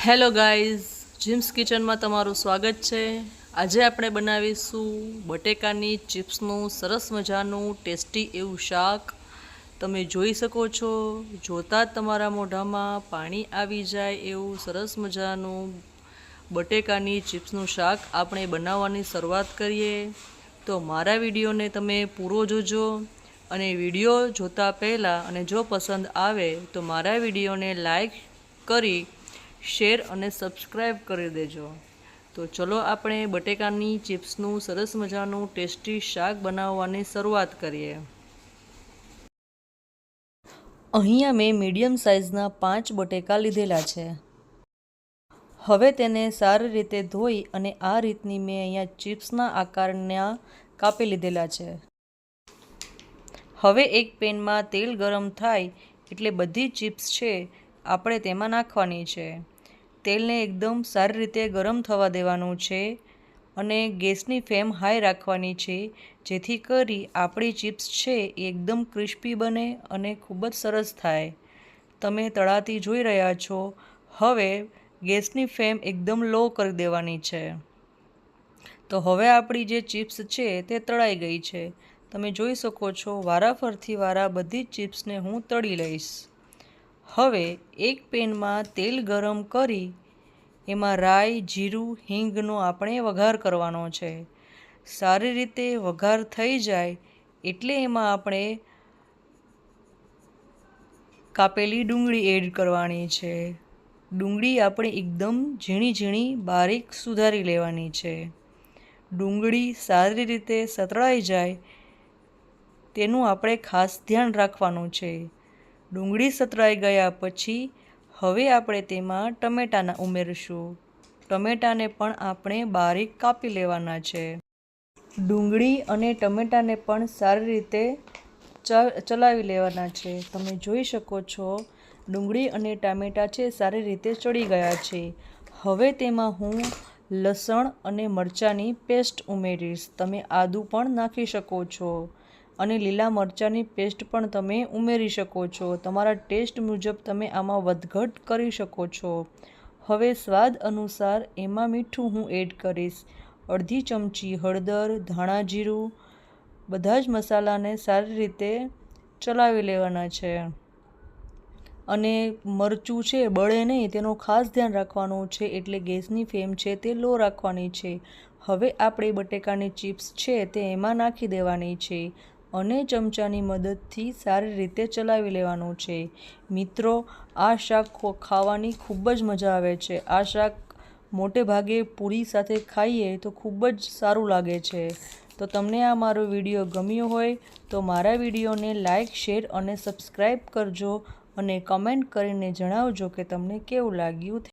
Hello guys, gyms કિચનમાં તમારું સ્વાગત છે। આજે આપણે બનાવીશું બટેકાની ચિપ્સનું સરસ મજાનું ટેસ્ટી એવું શાક। તમે જોઈ શકો છો, જોતાં જ તમારા મોઢામાં પાણી આવી જાય એવું સરસ મજાનું બટેકાની ચિપ્સનું શાક આપણે બનાવવાની શરૂઆત કરીએ। તો મારા વિડીયોને તમે પૂરો જોજો અને વિડીયો જોતા પહેલાં અને જો પસંદ આવે તો મારા વિડીયોને લાઈક કરી શેર અને સબસ્ક્રાઈબ કરી દેજો। તો ચલો આપણે બટેકાની ચિપ્સનું સરસ મજાનું ટેસ્ટી શાક બનાવવાની શરૂઆત કરીએ। અહીંયા મેં મીડિયમ સાઇઝના 5 બટેકા લીધેલા છે। હવે તેને સારી રીતે ધોઈ અને આ રીતની મેં અહીંયા ચિપ્સના આકારના કાપી લીધેલા છે। હવે એક પેનમાં તેલ ગરમ થાય એટલે બધી ચિપ્સ છે આપણે તેમાં નાખવાની છે। તેલને એકદમ સારી રીતે ગરમ થવા દેવાનું છે અને ગેસની ફ્લેમ હાઈ રાખવાની છે, જેથી કરી આપણી ચિપ્સ છે એ એકદમ ક્રિસ્પી બને અને ખૂબ જ સરસ થાય। તમે તળાતી જોઈ રહ્યા છો। હવે ગેસની ફ્લેમ એકદમ લો કરી દેવાની છે। તો હવે આપણી જે ચિપ્સ છે તે તળાઈ ગઈ છે। તમે જોઈ શકો છો, વારાફરતી બધી જ ચિપ્સને હું તળી લઈશ। હવે એક પેનમાં તેલ ગરમ કરી એમાં રાઈ, જીરું, હિંગનો આપણે વઘાર કરવાનો છે। સારી રીતે વઘાર થઈ જાય એટલે એમાં આપણે કાપેલી ડુંગળી એડ કરવાની છે। ડુંગળી આપણે એકદમ ઝીણી ઝીણી બારીક સુધારી લેવાની છે। ડુંગળી સારી રીતે સતળાઈ જાય તેનું આપણે ખાસ ધ્યાન રાખવાનું છે। ડુંગળી સતળાઈ ગયા પછી હવે આપણે તેમાં ટમેટાના ઉમેરીશું। ટમેટાને પણ આપણે બારીક કાપી લેવાના છે। ડુંગળી અને ટમેટાને પણ સારી રીતે ચલાવી લેવાના છે। તમે જોઈ શકો છો, ડુંગળી અને ટામેટાં છે સારી રીતે ચડી ગયા છે। હવે તેમાં હું લસણ અને મરચાંની પેસ્ટ ઉમેરીશ। તમે આદું પણ નાખી શકો છો અને લીલા મરચાંની પેસ્ટ પણ તમે ઉમેરી શકો છો। તમારા ટેસ્ટ મુજબ તમે આમાં વધઘટ કરી શકો છો। હવે સ્વાદ અનુસાર એમાં મીઠું હું એડ કરીશ। અડધી ચમચી હળદર, ધાણા જીરું, બધા જ મસાલાને સારી રીતે ચલાવી લેવાના છે અને મરચું છે બળે નહીં તેનું ખાસ ધ્યાન રાખવાનું છે, એટલે ગેસની ફ્લેમ છે તે લો રાખવાની છે। હવે આપણે બટેકાની ચિપ્સ છે તે એમાં નાખી દેવાની છે અને ચમચાની મદદથી સારી રીતે ચલાવી લેવાનું છે। મિત્રો, આ શાક ખાવાની ખૂબ જ મજા આવે છે। આ શાક મોટે ભાગે પૂરી સાથે ખાઈએ તો ખૂબ જ સારું લાગે છે। તો તમને આ મારો વિડીયો ગમ્યો હોય તો મારા વિડીયોને લાઈક, શેર અને સબસ્ક્રાઈબ કરજો અને કમેન્ટ કરીને જણાવજો કે તમને કેવું લાગ્યું।